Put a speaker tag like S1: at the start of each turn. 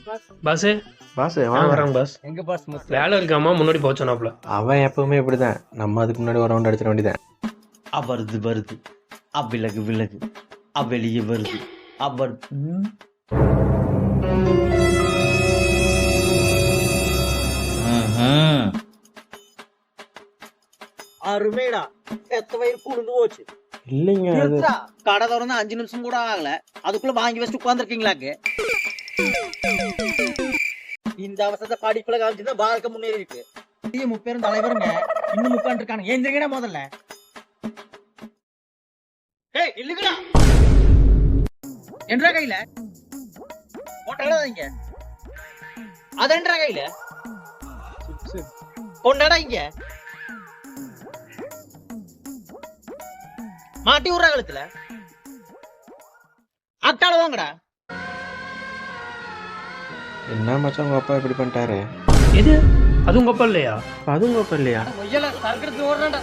S1: Pass
S2: pass
S1: வராங்க pass.
S3: எங்க pass
S1: வேலை இருக்காமா முன்னாடி போச்சோனாப்ல.
S2: அவன் எப்பவுமே இப்படிதான். நம்ம அதுக்கு முன்னாடி ஒரு ரவுண்ட் அடிச்சிட வேண்டியதான்.
S4: வருது வருது அவ்விலகு விலகு அவ்வெளியே வருது அவர்
S3: அருமைடா எத்த வயிறு புழுந்து போச்சு.
S2: இல்லைங்க அது
S3: கடை திறந்து 5 நிமிஷம் கூட ஆகல அதுக்குள்ள வாங்கி வச்சுட்டு உட்கார்ந்துருக்கீங்களாக்கு. இந்த அவசரத்தை படிப்புல காமிச்சுதான் பாரக்க முன்னேறி இருக்கு. முப்பேரும் தலைவருங்க இன்னும் உட்கார்ந்து இருக்காங்க. ஏந்திரங்கடா முதல்ல. ஏய் இல்லங்கடா என்றா கையில போட்டடா இங்க. அதென்றா கையில கொண்டடா இங்க. மாட்டி விடுற காலத்துல அட்டால வாங்கடா.
S2: என்ன மச்சான் உங்க அப்பா இப்படி பண்ணிட்டாரு?
S1: எது அது உங்க அப்பா இல்லையா?
S2: அதுவும் அப்பா இல்லையா?
S3: முயல சரக்கு ஓடுறான்டா.